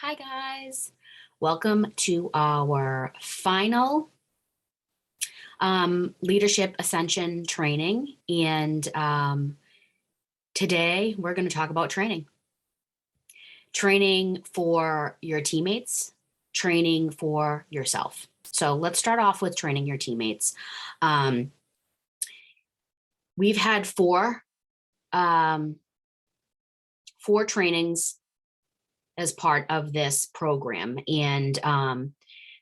Hi, guys. Welcome to our final leadership ascension training. And today we're going to talk about training for your teammates, training for yourself. So let's start off with training your teammates. We've had four trainings as part of this program. And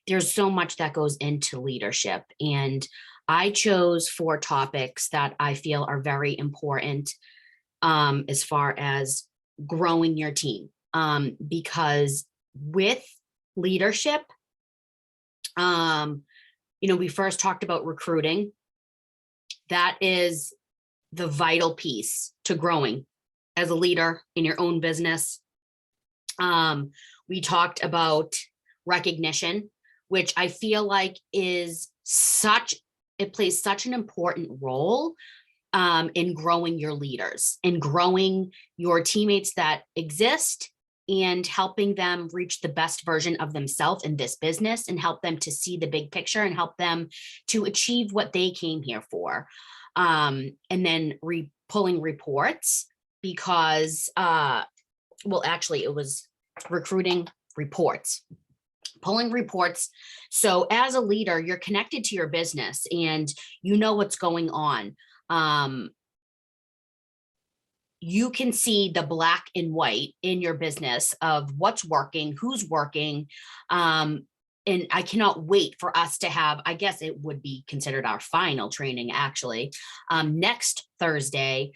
there's so much that goes into leadership. And I chose four topics that I feel are very important as far as growing your team. Because with leadership, we first talked about recruiting. That is the vital piece to growing as a leader in your own business. We talked about recognition, which I feel like it plays such an important role in growing your leaders and growing your teammates that exist and helping them reach the best version of themselves in this business and help them to see the big picture and help them to achieve what they came here for. And then pulling reports because, actually it was recruiting reports, pulling reports. So as a leader, you're connected to your business and you know what's going on. You can see the black and white in your business of what's working, who's working. And I cannot wait for us to have, I guess it would be considered our final training actually, next Thursday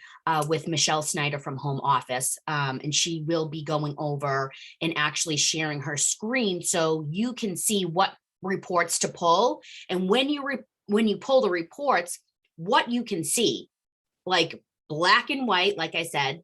with Michelle Snyder from Home Office. And she will be going over and actually sharing her screen so you can see what reports to pull. And when you pull the reports, what you can see, like black and white, like I said,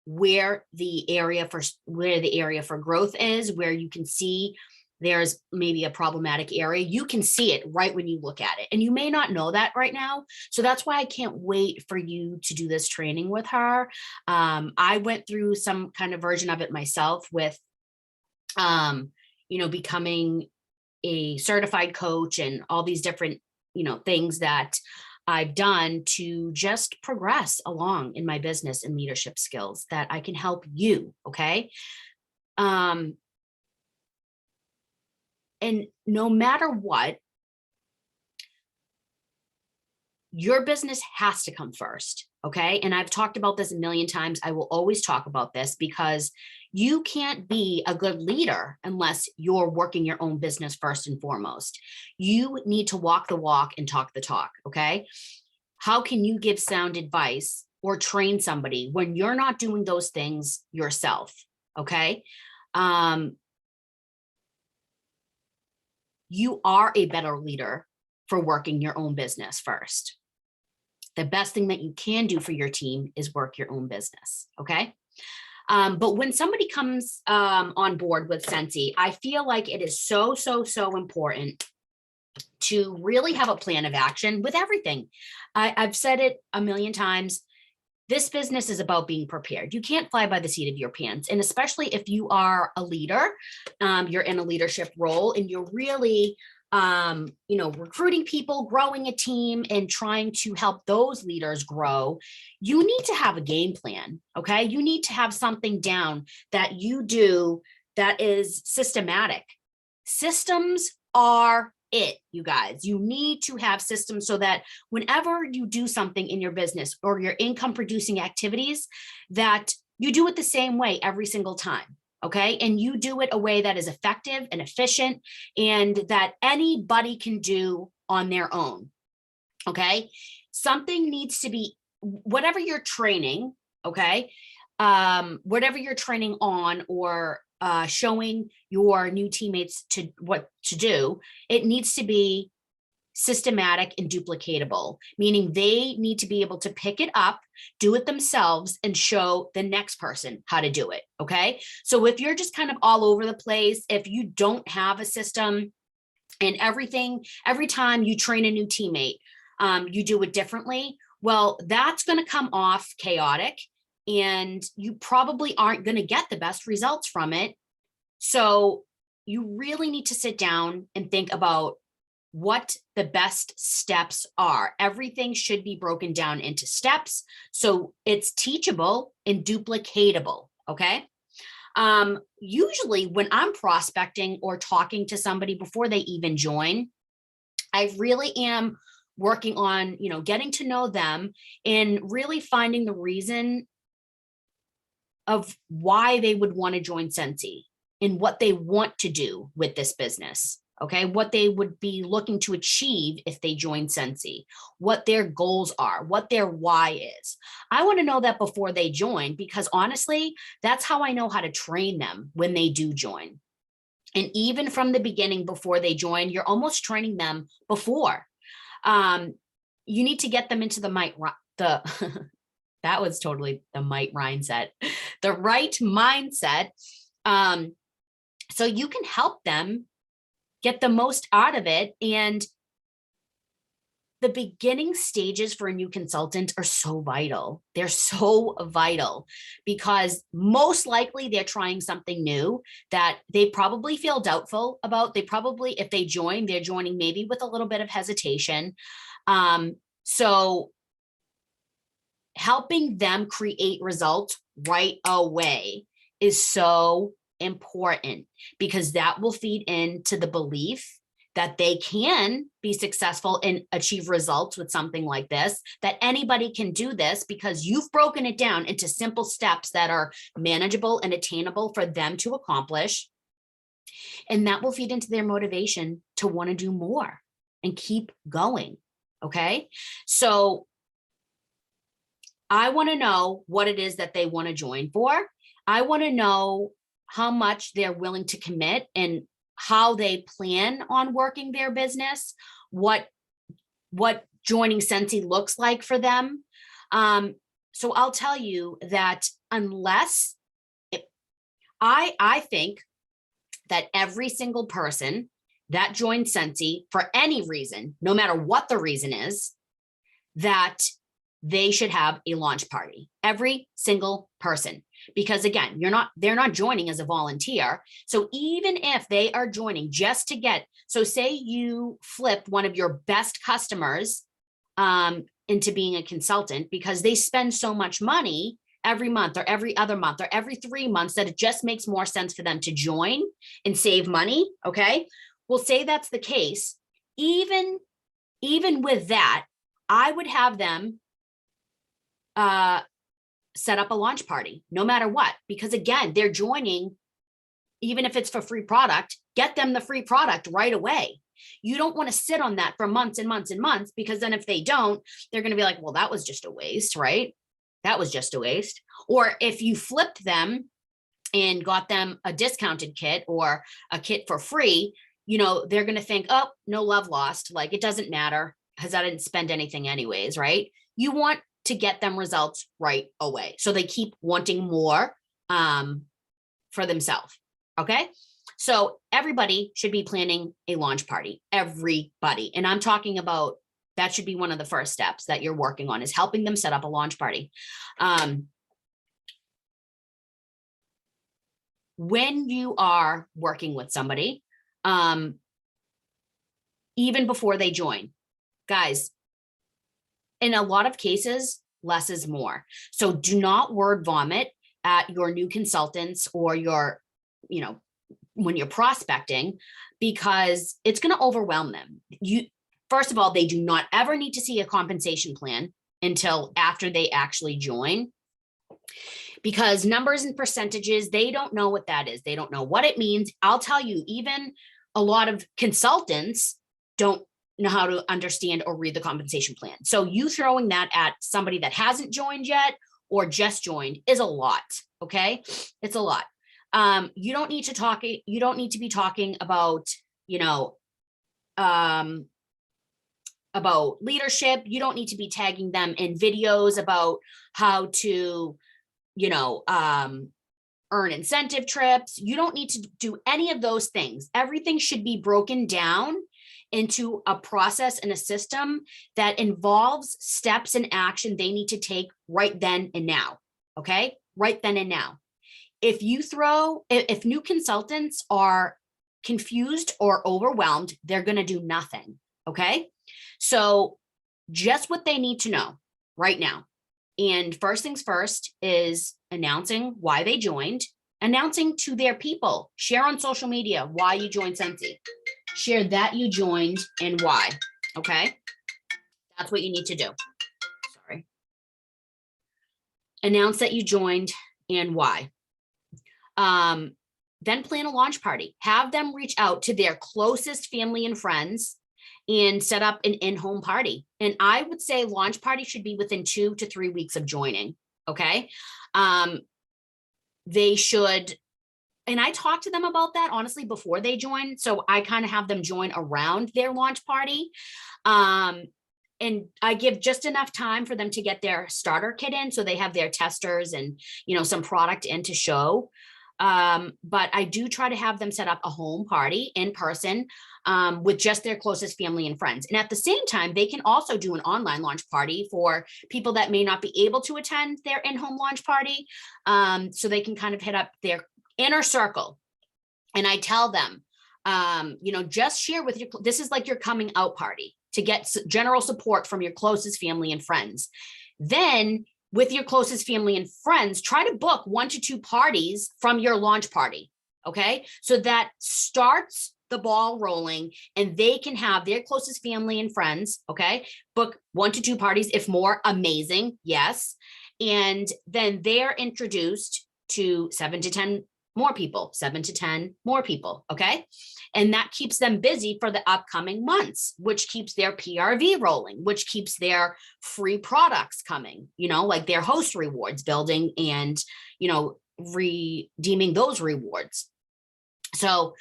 where the area for growth is, where you can see there's maybe a problematic area. You can see it right when you look at it. And you may not know that right now. So that's why I can't wait for you to do this training with her. I went through some kind of version of it myself with, becoming a certified coach and all these different, things that I've done to just progress along in my business and leadership skills that I can help you. Okay. And no matter what, your business has to come first. Okay. And I've talked about this a million times. I will always talk about this because you can't be a good leader unless you're working your own business first and foremost. You need to walk the walk and talk the talk. Okay. How can you give sound advice or train somebody when you're not doing those things yourself? Okay. You are a better leader for working your own business first. The best thing that you can do for your team is work your own business, okay? But when somebody comes on board with Sensi, I feel like it is so important to really have a plan of action with everything. I've said it a million times. This business is about being prepared. You can't fly by the seat of your pants. And especially if you are a leader, you're in a leadership role and you're really, recruiting people, growing a team and trying to help those leaders grow, you need to have a game plan. Okay. You need to have something down that you do that is systematic. Systems are it, you guys. You need to have systems so that whenever you do something in your business or your income producing activities, that you do it the same way every single time. Okay. And you do it a way that is effective and efficient and that anybody can do on their own. Okay. Something needs to be, whatever you're training, okay, whatever you're training on or showing your new teammates to what to do, it needs to be systematic and duplicatable, meaning they need to be able to pick it up, do it themselves, and show the next person how to do it. Okay. So if you're just kind of all over the place, if you don't have a system and everything, every time you train a new teammate, you do it differently, well, that's going to come off chaotic and you probably aren't going to get the best results from it So you really need to sit down and think about what the best steps are. Everything should be broken down into steps so it's teachable and duplicatable, okay? Usually when I'm prospecting or talking to somebody before they even join, I really am working on, getting to know them and really finding the reason of why they would want to join Sensi and what they want to do with this business. Okay, what they would be looking to achieve if they join Sensi, what their goals are, what their why is. I want to know that before they join, because honestly, that's how I know how to train them when they do join. And even from the beginning, before they join, you're almost training them before. You need to get them into the that was totally the the right mindset. So you can help them get the most out of it. And the beginning stages for a new consultant are so vital. They're so vital because most likely they're trying something new that they probably feel doubtful about. They probably, if they join, they're joining maybe with a little bit of hesitation. So helping them create results right away is so important, because that will feed into the belief that they can be successful and achieve results with something like this, that anybody can do this because you've broken it down into simple steps that are manageable and attainable for them to accomplish. And that will feed into their motivation to want to do more and keep going. Okay. So I want to know what it is that they want to join for. I want to know how much they're willing to commit and how they plan on working their business, what joining Sensi looks like for them. So I'll tell you that I think that every single person that joins Sensi for any reason, no matter what the reason is, that they should have a launch party. Every single person. Because again, they're not joining as a volunteer. So even if they are joining just to so say you flip one of your best customers into being a consultant because they spend so much money every month or every other month or every 3 months that it just makes more sense for them to join and save money. Okay. Well, say that's the case. Even with that, I would have them set up a launch party, no matter what, because again, they're joining, even if it's for free product, get them the free product right away. You don't want to sit on that for months and months and months, because then if they don't, they're going to be like, well, that was just a waste, right? That was just a waste. Or if you flipped them and got them a discounted kit or a kit for free, they're going to think, oh, no love lost. Like, it doesn't matter because I didn't spend anything anyways, right? You want to get them results right away, so they keep wanting more for themselves. Okay. So everybody should be planning a launch party, everybody. And I'm talking about, that should be one of the first steps that you're working on, is helping them set up a launch party. When you are working with somebody, even before they join, guys, in a lot of cases, less is more. So do not word vomit at your new consultants or when you're prospecting, because it's going to overwhelm them. First of all, they do not ever need to see a compensation plan until after they actually join, because numbers and percentages, they don't know what that is. They don't know what it means. I'll tell you, even a lot of consultants don't know how to understand or read the compensation plan. So you throwing that at somebody that hasn't joined yet or just joined is a lot. Okay. It's a lot. You don't need to be talking about, about leadership. You don't need to be tagging them in videos about how to, earn incentive trips. You don't need to do any of those things. Everything should be broken down into a process and a system that involves steps and action they need to take right then and now. Okay. Right then and now. if new consultants are confused or overwhelmed, they're going to do nothing. Okay. So just what they need to know right now. And first things first is announcing why they joined, announcing to their people, share on social media why you joined Sensi, share that you joined and why. Okay. That's what you need to do. Sorry. Announce that you joined and why. Then plan a launch party. Have them reach out to their closest family and friends and set up an in-home party. And I would say launch party should be within 2 to 3 weeks of joining. Okay. They should, and I talked to them about that honestly before they join. So I kind of have them join around their launch party. And I give just enough time for them to get their starter kit in. So they have their testers and, some product in to show. But I do try to have them set up a home party in person with just their closest family and friends. And at the same time, they can also do an online launch party for people that may not be able to attend their in-home launch party. So they can kind of hit up their inner circle. And I tell them, just share with this is like your coming out party to get general support from your closest family and friends. Then with your closest family and friends, try to book 1 to 2 parties from your launch party. Okay. So that starts the ball rolling and they can have their closest family and friends. Okay. Book 1 to 2 parties, if more, amazing. Yes. And then they're introduced to 7 to 10 more people, 7 to 10 more people. Okay. And that keeps them busy for the upcoming months, which keeps their PRV rolling, which keeps their free products coming, like their host rewards building and, redeeming those rewards. So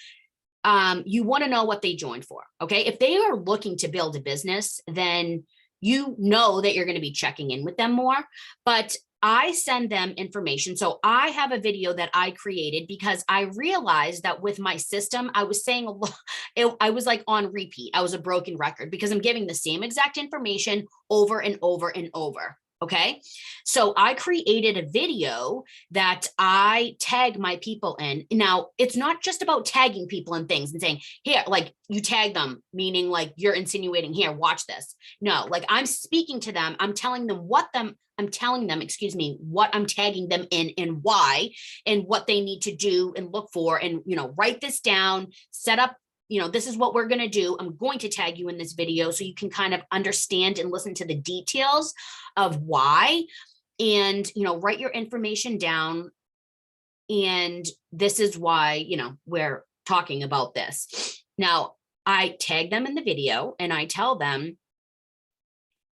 you want to know what they joined for. Okay. If they are looking to build a business, then you know that you're going to be checking in with them more, but I send them information. So I have a video that I created because I realized that with my system, I was saying a lot, I was like on repeat. I was a broken record because I'm giving the same exact information over and over and over. Okay. So I created a video that I tag my people in. Now it's not just about tagging people and things and saying, here, like you tag them, meaning like you're insinuating here, watch this. No, like I'm speaking to them. I'm telling them what I'm tagging them in and why, and what they need to do and look for, and, write this down, set up, this is what we're going to do. I'm going to tag you in this video so you can kind of understand and listen to the details of why, and, write your information down. And this is why, we're talking about this. Now, I tag them in the video and I tell them,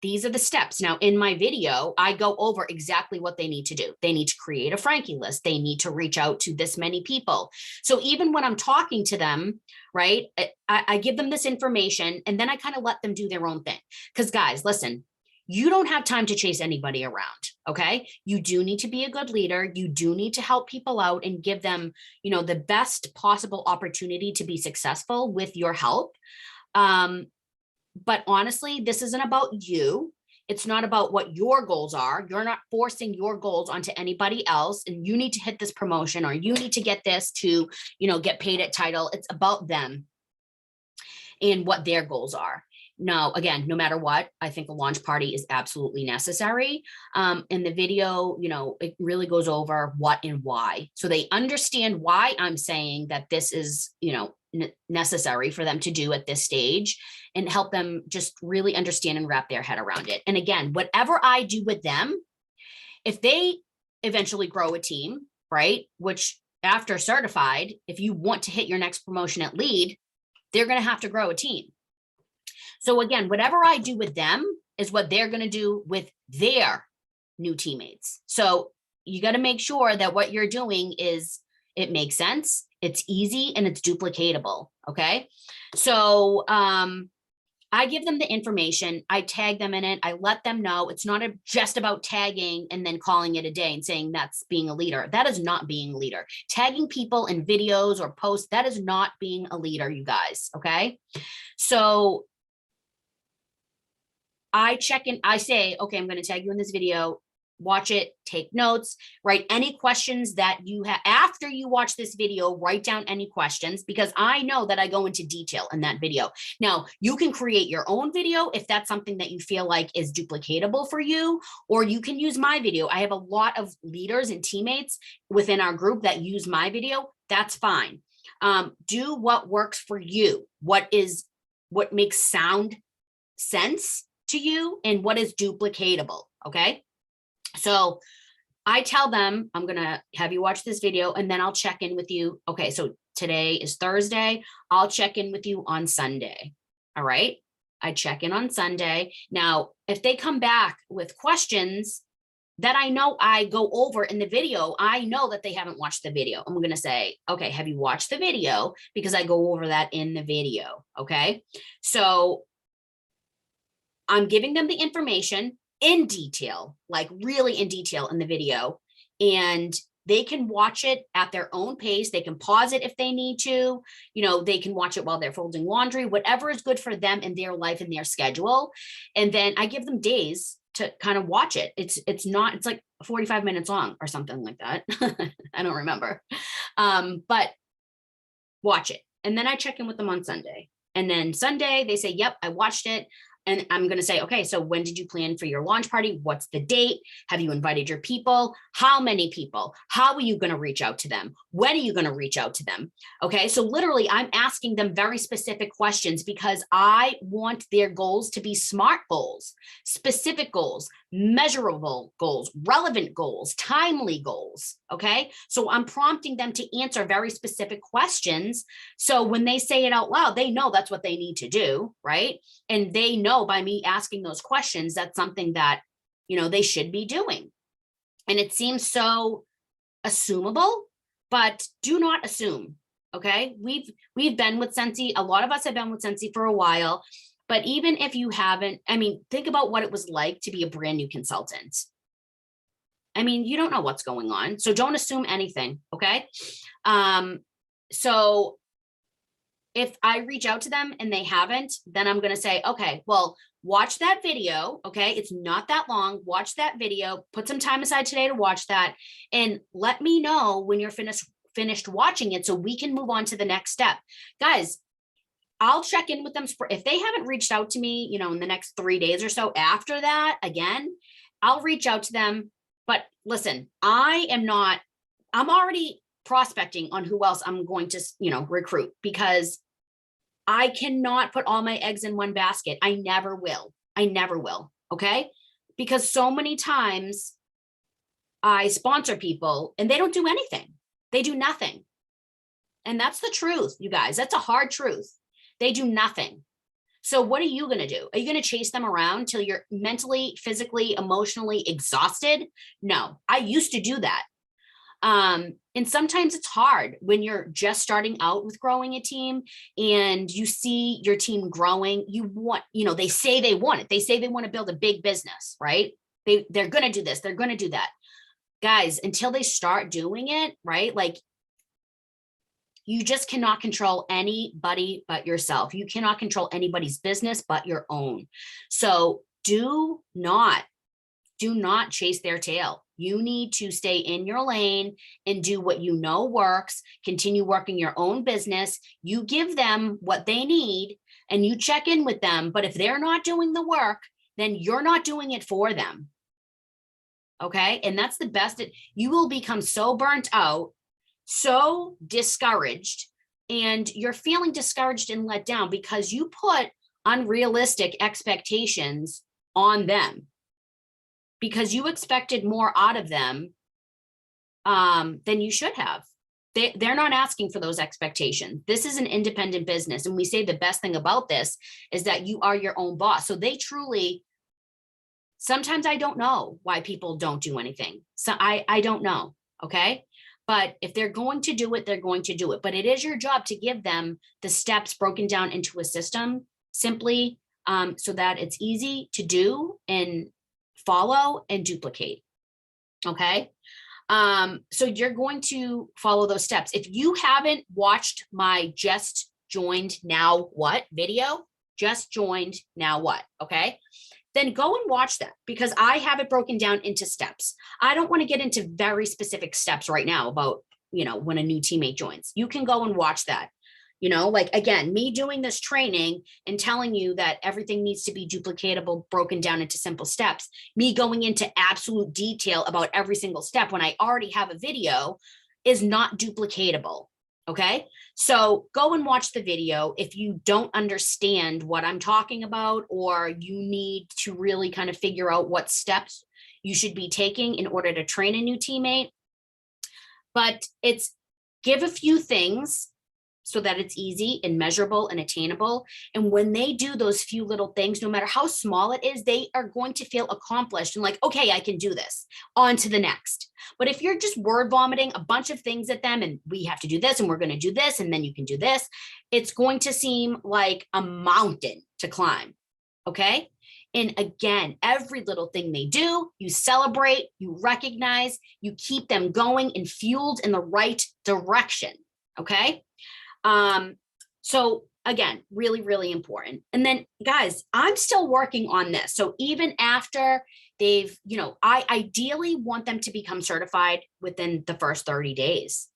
these are the steps. Now, in my video, I go over exactly what they need to do. They need to create a Frankie list. They need to reach out to this many people. So even when I'm talking to them, right, I give them this information and then I kind of let them do their own thing. Because guys, listen, you don't have time to chase anybody around. Okay. You do need to be a good leader. You do need to help people out and give them, the best possible opportunity to be successful with your help. But honestly, this isn't about you. It's not about what your goals are. You're not forcing your goals onto anybody else. And you need to hit this promotion or you need to get this to, get paid at title. It's about them and what their goals are. Now, again, no matter what, I think a launch party is absolutely necessary. In the video, it really goes over what and why. So they understand why I'm saying that this is, necessary for them to do at this stage, and help them just really understand and wrap their head around it. And again, whatever I do with them, if they eventually grow a team, right, which after certified, if you want to hit your next promotion at lead, they're going to have to grow a team. So again, whatever I do with them is what they're going to do with their new teammates. So you got to make sure that what you're doing it makes sense, it's easy, and it's duplicatable. Okay. So, I give them the information, I tag them in it, I let them know it's not just about tagging and then calling it a day and saying that's being a leader. That is not being a leader. Tagging people in videos or posts, that is not being a leader, you guys. Okay. So I check in, I say, okay, I'm going to tag you in this video. watch it, take notes, write any questions that you have. After you watch this video, write down any questions, because I know that I go into detail in that video. Now, you can create your own video if that's something that you feel like is duplicatable for you, or you can use my video. I have a lot of leaders and teammates within our group that use my video. That's fine. Do what works for you. What makes sound sense to you and what is duplicatable, okay? So I tell them, I'm going to have you watch this video and then I'll check in with you. Okay, so today is Thursday. I'll check in with you on Sunday. All right. I check in on Sunday. Now, if they come back with questions that I know I go over in the video, I know that they haven't watched the video. I'm going to say, okay, have you watched the video? Because I go over that in the video. Okay. So I'm giving them the information in detail, like really in detail in the video, and they can watch it at their own pace. They can pause it if they need to, they can watch it while they're folding laundry, whatever is good for them in their life and their schedule. And then I give them days to kind of watch it. It's like 45 minutes long or something like that. I don't remember. But watch it. And then I check in with them on Sunday. And then Sunday they say, yep, I watched it. And I'm going to say, okay, so when did you plan for your launch party? What's the date? Have you invited your people? How many people? How are you going to reach out to them? When are you going to reach out to them? Okay, so literally I'm asking them very specific questions because I want their goals to be SMART goals, specific goals, measurable goals, relevant goals, timely goals. Okay, so I'm prompting them to answer very specific questions. So when they say it out loud, they know that's what they need to do, right? And they know by me asking those questions, that's something that, they should be doing. And it seems so assumable, but do not assume. Okay. We've been with Sensi. A lot of us have been with Sensi for a while, but even if you haven't, think about what it was like to be a brand new consultant. You don't know what's going on. So don't assume anything. Okay. So if I reach out to them and they haven't, then I'm going to say, okay, well, watch that video. Okay. It's not that long. Watch that video, put some time aside today to watch that, and let me know when you're finished watching it so we can move on to the next step. Guys, I'll check in with them. If they haven't reached out to me, in the next 3 days or so after that, again, I'll reach out to them. But listen, I'm already prospecting on who else I'm going to, recruit, because I cannot put all my eggs in one basket. I never will. Okay. Because so many times I sponsor people and they don't do anything. They do nothing. And that's the truth, you guys. That's a hard truth. They do nothing. So what are you going to do? Are you going to chase them around till you're mentally, physically, emotionally exhausted? No, I used to do that. And sometimes it's hard when you're just starting out with growing a team and you see your team growing. They say they want it. They say they want to build a big business, right? They're going to do this. They're going to do that. Guys, until they start doing it, right? Like, you just cannot control anybody but yourself. You cannot control anybody's business but your own. So do not chase their tail. You need to stay in your lane and do what you know works. Continue working your own business. You give them what they need and you check in with them. But if they're not doing the work, then you're not doing it for them. Okay. And that's the best. You will become so burnt out, so discouraged, and you're feeling discouraged and let down because you put unrealistic expectations on them, because you expected more out of them than you should have. They're not asking for those expectations. This is an independent business. And we say the best thing about this is that you are your own boss. So they truly, sometimes I don't know why people don't do anything. So I don't know. Okay. But if they're going to do it, they're going to do it. But it is your job to give them the steps broken down into a system, simply so that it's easy to do and follow and duplicate. Okay. So you're going to follow those steps. If you haven't watched my Just Joined Now What video, Just Joined Now What, okay? then go and watch that, because I have it broken down into steps. I don't want to get into very specific steps right now about, when a new teammate joins. You can go and watch that. Like, again, me doing this training and telling you that everything needs to be duplicatable, broken down into simple steps, me going into absolute detail about every single step when I already have a video is not duplicatable. Okay. So go and watch the video if you don't understand what I'm talking about, or you need to really kind of figure out what steps you should be taking in order to train a new teammate. But it's give a few things so that it's easy and measurable and attainable. And when they do those few little things, no matter how small it is, they are going to feel accomplished and like, okay, I can do this, on to the next. But if you're just word vomiting a bunch of things at them and we have to do this and we're going to do this and then you can do this, it's going to seem like a mountain to climb. Okay. And again, every little thing they do, you celebrate, you recognize, you keep them going and fueled in the right direction. Okay. So again, really, really important. And then guys, I'm still working on this. So even after they've, I ideally want them to become certified within the first 30 days.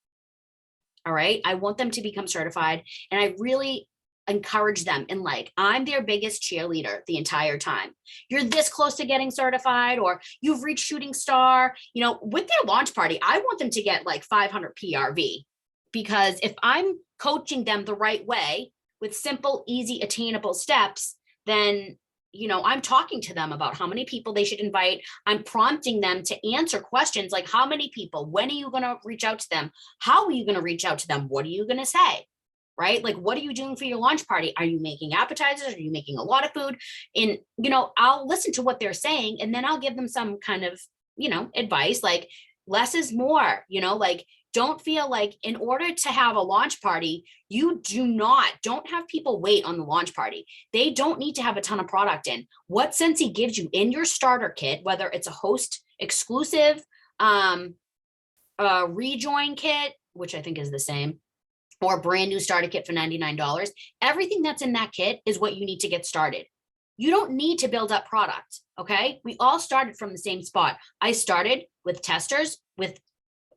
All right. I want them to become certified, and I really encourage them. And like, I'm their biggest cheerleader the entire time. You're this close to getting certified, or you've reached shooting star, with their launch party. I want them to get like 500 PRV, because if I'm coaching them the right way with simple, easy, attainable steps, then, I'm talking to them about how many people they should invite. I'm prompting them to answer questions like, how many people, when are you going to reach out to them? How are you going to reach out to them? What are you going to say? Right? Like, what are you doing for your launch party? Are you making appetizers? Are you making a lot of food? And, I'll listen to what they're saying, and then I'll give them some kind of, advice, like less is more, like, don't feel like in order to have a launch party, you don't have people wait on the launch party. They don't need to have a ton of product in. What Scentsy gives you in your starter kit, whether it's a host exclusive, rejoin kit, which I think is the same, or a brand new starter kit for $99, everything that's in that kit is what you need to get started. You don't need to build up product. Okay. We all started from the same spot. I started with testers, with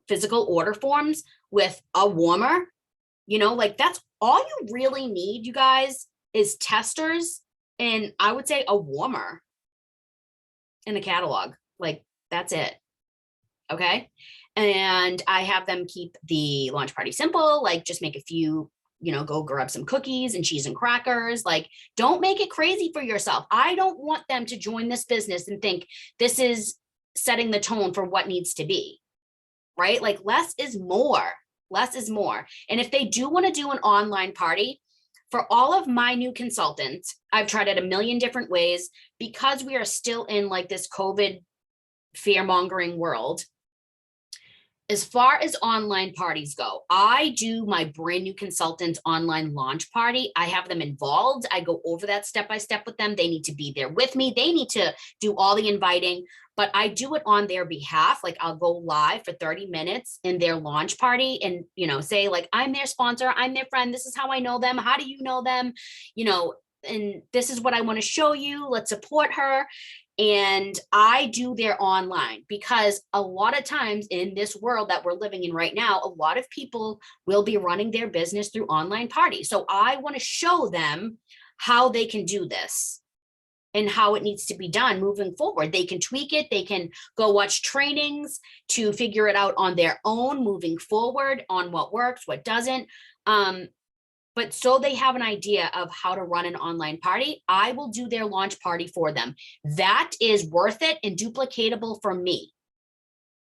physical order forms, with a warmer, like that's all you really need, you guys, is testers. And I would say a warmer in the catalog. Like, that's it. Okay. And I have them keep the launch party simple, like just make a few, go grab some cookies and cheese and crackers. Like, don't make it crazy for yourself. I don't want them to join this business and think this is setting the tone for what needs to be. Right? Like, less is more. Less is more. And if they do want to do an online party, for all of my new consultants, I've tried it a million different ways, because we are still in like this COVID fear-mongering world. As far as online parties go, I do my brand new consultants online launch party. I have them involved. I go over that step by step with them. They need to be there with me. They need to do all the inviting, but I do it on their behalf. Like, I'll go live for 30 minutes in their launch party and, say like, I'm their sponsor, I'm their friend. This is how I know them. How do you know them? And this is what I want to show you. Let's support her. And I do their online, because a lot of times in this world that we're living in right now, a lot of people will be running their business through online parties. So I want to show them how they can do this and how it needs to be done moving forward. They can tweak it. They can go watch trainings to figure it out on their own moving forward on what works, what doesn't. But so they have an idea of how to run an online party, I will do their launch party for them. That is worth it and duplicatable for me,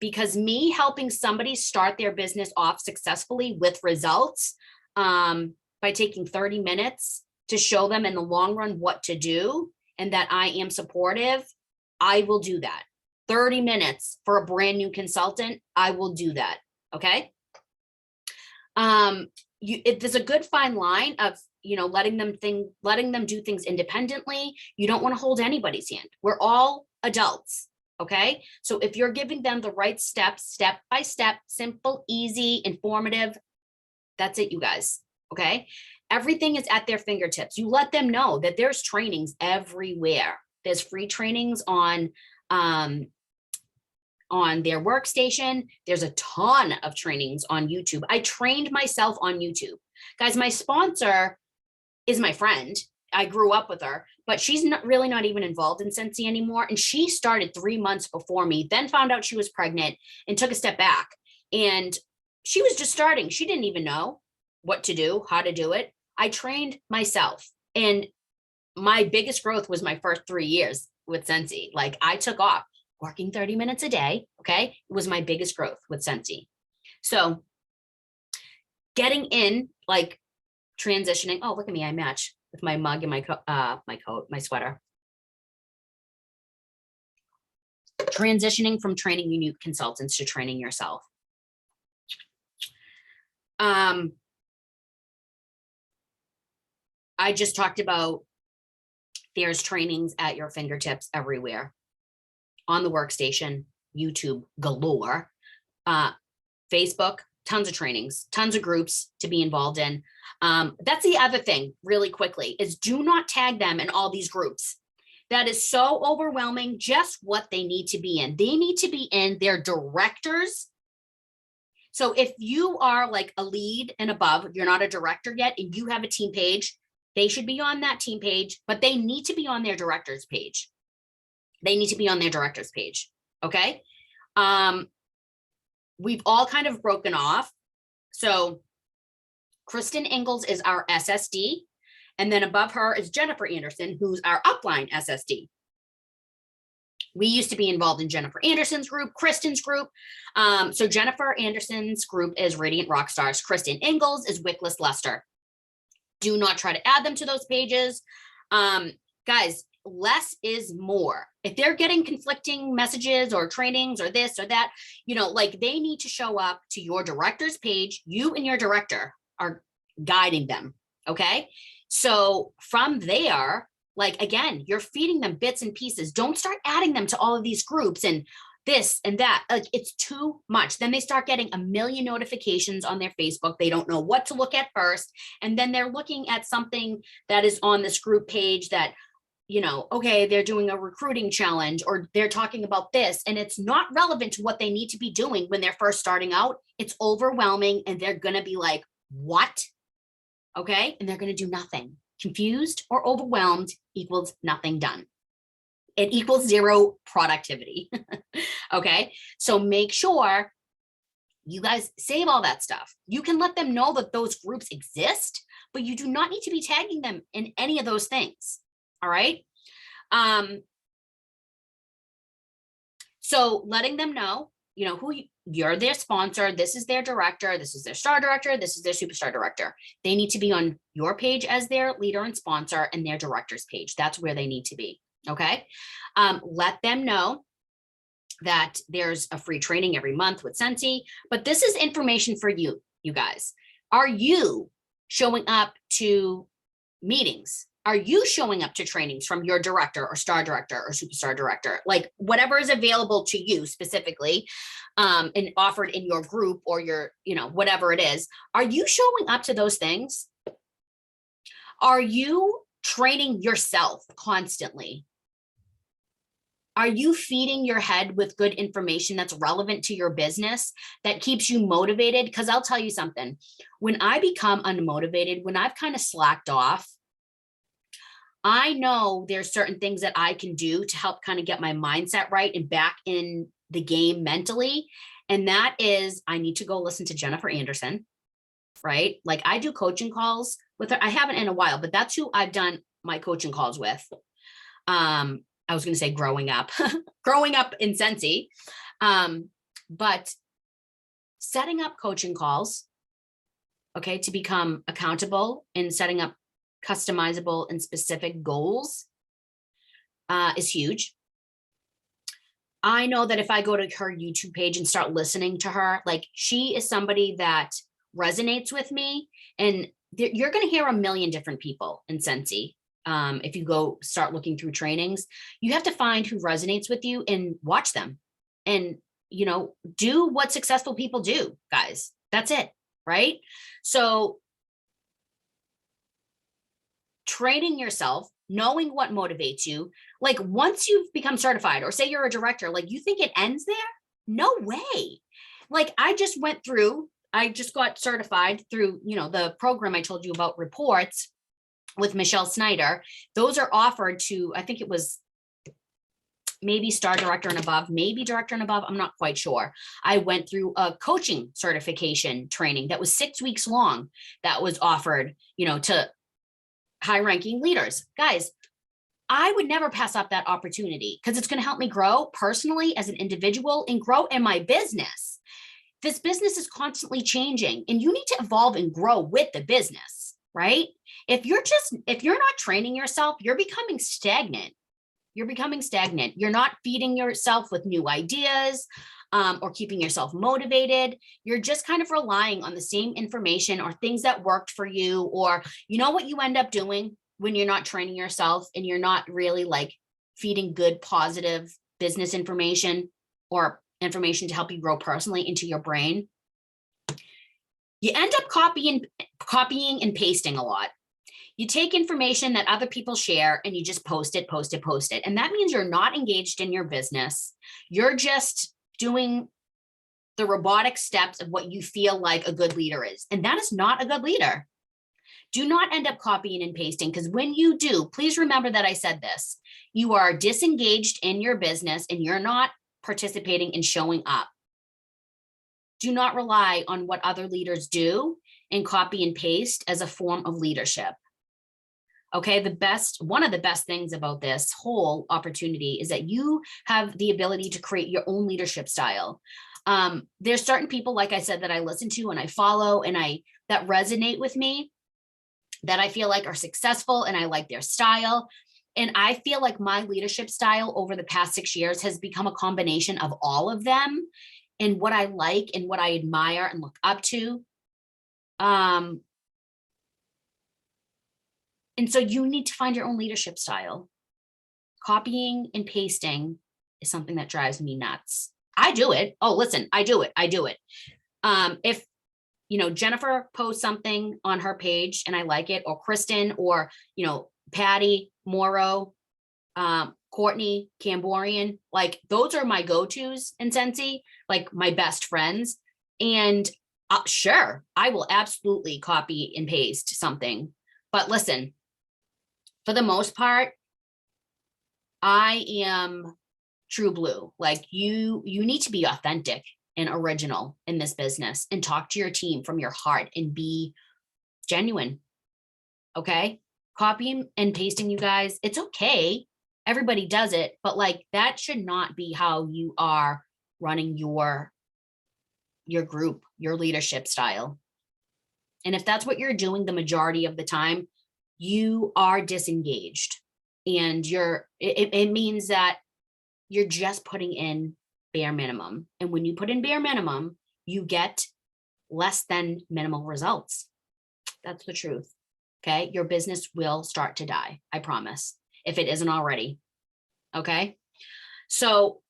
because me helping somebody start their business off successfully with results, by taking 30 minutes to show them in the long run what to do and that I am supportive, I will do that. 30 minutes for a brand new consultant, I will do that. Okay. There's a good fine line of, letting them do things independently. You don't want to hold anybody's hand. We're all adults. Okay. So if you're giving them the right steps, step by step, simple, easy, informative, that's it, you guys. Okay. Everything is at their fingertips. You let them know that there's trainings everywhere. There's free trainings on their workstation. There's a ton of trainings on YouTube. I trained myself on YouTube. Guys, my sponsor is my friend. I grew up with her, but she's not even involved in Scentsy anymore. And she started 3 months before me, then found out she was pregnant and took a step back. And she was just starting. She didn't even know what to do, how to do it. I trained myself. And my biggest growth was my first 3 years with Scentsy. Like, I took off working 30 minutes a day. Okay. It was my biggest growth with Scentsy. So getting in, like, transitioning. Oh, look at me. I match with my mug and my coat, my sweater. Transitioning from training unique consultants to training yourself. I just talked about there's trainings at your fingertips everywhere. On the workstation, YouTube galore, Facebook, tons of trainings, tons of groups to be involved in. That's the other thing, really quickly, is do not tag them in all these groups. That is so overwhelming. Just what they need to be in. They need to be in their directors. So if you are like a lead and above, you're not a director yet, and you have a team page, they should be on that team page, but they need to be on their director's page. They need to be on their director's page. Okay. We've all kind of broken off. So Kristen Ingalls is our SSD. And then above her is Jennifer Anderson, who's our upline SSD. We used to be involved in Jennifer Anderson's group, Kristen's group. So Jennifer Anderson's group is Radiant Rockstars. Kristen Ingalls is Wickless Luster. Do not try to add them to those pages. Guys, less is more. If they're getting conflicting messages or trainings or this or that, like, they need to show up to your director's page. You and your director are guiding them. Okay. So from there, like, again, you're feeding them bits and pieces. Don't start adding them to all of these groups and this and that. Like, it's too much. Then they start getting a million notifications on their Facebook. They don't know what to look at first. And then they're looking at something that is on this group page that, okay, they're doing a recruiting challenge, or they're talking about this, and it's not relevant to what they need to be doing when they're first starting out. It's overwhelming, and they're going to be like, what? Okay. And they're going to do nothing. Confused or overwhelmed equals nothing done. It equals zero productivity. Okay. So make sure you guys save all that stuff. You can let them know that those groups exist, but you do not need to be tagging them in any of those things. All right. So letting them know, who you're their sponsor. This is their director. This is their star director. This is their superstar director. They need to be on your page as their leader and sponsor, and their director's page. That's where they need to be. Okay. Let them know that there's a free training every month with Scentsy, but this is information for you guys. Are you showing up to meetings? Are you showing up to trainings from your director or star director or superstar director? Like, whatever is available to you specifically, and offered in your group or your, whatever it is. Are you showing up to those things? Are you training yourself constantly? Are you feeding your head with good information that's relevant to your business, that keeps you motivated? Because I'll tell you something, when I become unmotivated, when I've kind of slacked off, I know there's certain things that I can do to help kind of get my mindset right and back in the game mentally. And that is, I need to go listen to Jennifer Anderson, right? Like, I do coaching calls with her. I haven't in a while, but that's who I've done my coaching calls with. I was going to say growing up in Scentsy. But setting up coaching calls, okay, to become accountable and setting up customizable and specific goals is huge. I know that if I go to her YouTube page and start listening to her, like, she is somebody that resonates with me, and you're going to hear a million different people in Scentsy. If you go start looking through trainings, you have to find who resonates with you and watch them, and, do what successful people do, guys. That's it. Right. So training yourself, knowing what motivates you. Like once you've become certified, or say you're a director, like you think it ends there? No way. Like I just got certified through, the program I told you about, reports with Michelle Snyder. Those are offered to, I think it was maybe star director and above, maybe director and above. I'm not quite sure. I went through a coaching certification training that was 6 weeks long that was offered, to high ranking leaders. Guys, I would never pass up that opportunity because it's going to help me grow personally as an individual and grow in my business. This business is constantly changing and you need to evolve and grow with the business, right? If you're not training yourself, you're becoming stagnant. You're not feeding yourself with new ideas or keeping yourself motivated. You're just kind of relying on the same information or things that worked for you. Or you know what you end up doing when you're not training yourself and you're not really like feeding good, positive business information or information to help you grow personally into your brain? You end up copying and pasting a lot. You take information that other people share and you just post it. And that means you're not engaged in your business. You're just doing the robotic steps of what you feel like a good leader is. And that is not a good leader. Do not end up copying and pasting, because when you do, please remember that I said this. You are disengaged in your business and you're not participating and showing up. Do not rely on what other leaders do and copy and paste as a form of leadership. Okay, one of the best things about this whole opportunity is that you have the ability to create your own leadership style. There's certain people, like I said, that I listen to and I follow and that resonate with me, that I feel like are successful and I like their style. And I feel like my leadership style over the past 6 years has become a combination of all of them and what I like and what I admire and look up to. And so you need to find your own leadership style. Copying and pasting is something that drives me nuts. I do it. Oh, listen, I do it. If, Jennifer posts something on her page and I like it, or Kristen, or, Patty, Morrow, Courtney, Camborian, like those are my go-tos in Scentsy, like my best friends. And sure, I will absolutely copy and paste something. But listen, for the most part, I am true blue. Like you need to be authentic and original in this business and talk to your team from your heart and be genuine. Okay. Copying and pasting, you guys, it's okay. Everybody does it, but like that should not be how you are running your group, your leadership style. And if that's what you're doing the majority of the time, you are disengaged, and it means that you're just putting in bare minimum. And when you put in bare minimum, you get less than minimal results. That's the truth. Okay. Your business will start to die. I promise, if it isn't already. Okay. So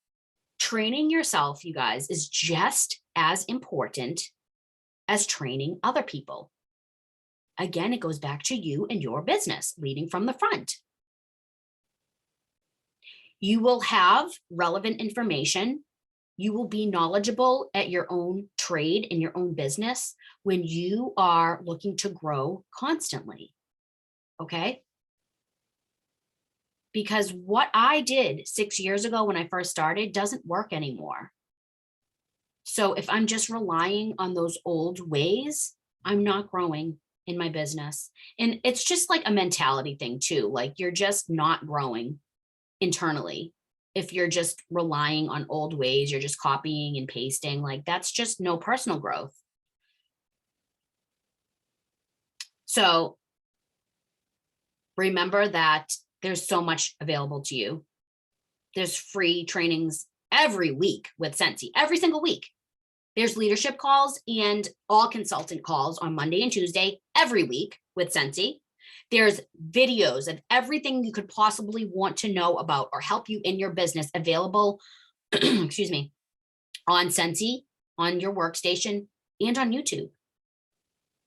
training yourself, you guys, is just as important as training other people. Again, it goes back to you and your business, leading from the front. You will have relevant information. You will be knowledgeable at your own trade in your own business when you are looking to grow constantly. Okay? Because what I did 6 years ago when I first started doesn't work anymore. So if I'm just relying on those old ways, I'm not growing in my business. And it's just like a mentality thing too. Like you're just not growing internally. If you're just relying on old ways, you're just copying and pasting, like that's just no personal growth. So remember that there's so much available to you. There's free trainings every week with Scentsy, every single week. There's leadership calls and all consultant calls on Monday and Tuesday every week with Scentsy. There's videos of everything you could possibly want to know about or help you in your business available, excuse me, on Scentsy, on your workstation, and on YouTube.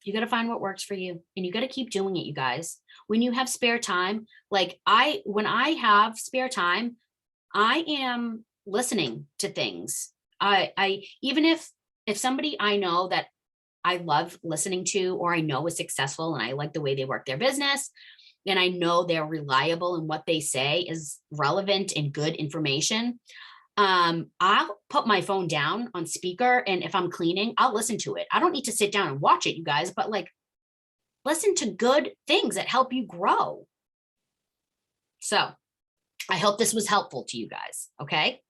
You got to find what works for you, and you got to keep doing it, you guys. When you have spare time, like when I have spare time, I am listening to things. I even if somebody I know that I love listening to, or I know is successful and I like the way they work their business, and I know they're reliable and what they say is relevant and good information, I'll put my phone down on speaker, and if I'm cleaning, I'll listen to it. I don't need to sit down and watch it, you guys, but like listen to good things that help you grow. So I hope this was helpful to you guys. Okay.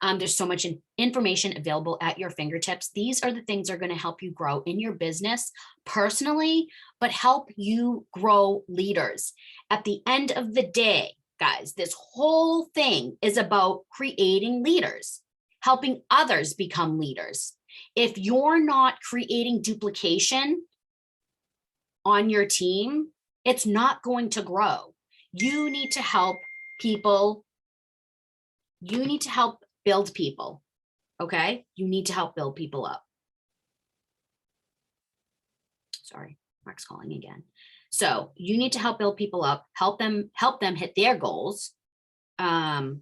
There's so much information available at your fingertips. These are the things that are going to help you grow in your business personally, but help you grow leaders. At the end of the day, guys, this whole thing is about creating leaders, helping others become leaders. If you're not creating duplication on your team, it's not going to grow. You need to help people. You need to help build people. Okay. You need to help build people up. Sorry, Mark's calling again. So you need to help build people up, help them hit their goals. Sorry.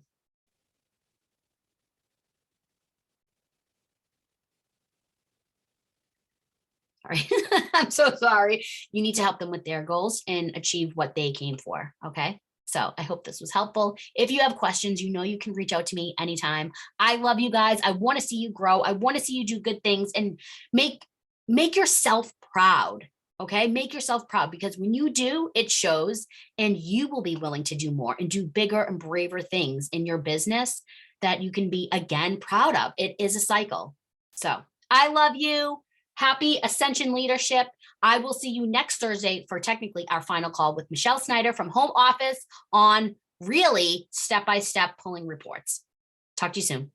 I'm so sorry. You need to help them with their goals and achieve what they came for. Okay. So I hope this was helpful. If you have questions, you know you can reach out to me anytime. I love you guys. I want to see you grow. I want to see you do good things and make yourself proud. Okay, make yourself proud, because when you do, it shows, and you will be willing to do more and do bigger and braver things in your business that you can be, again, proud of. It is a cycle. So I love you. Happy Ascension Leadership. I will see you next Thursday for technically our final call with Michelle Snyder from home office on really step-by-step pulling reports. Talk to you soon.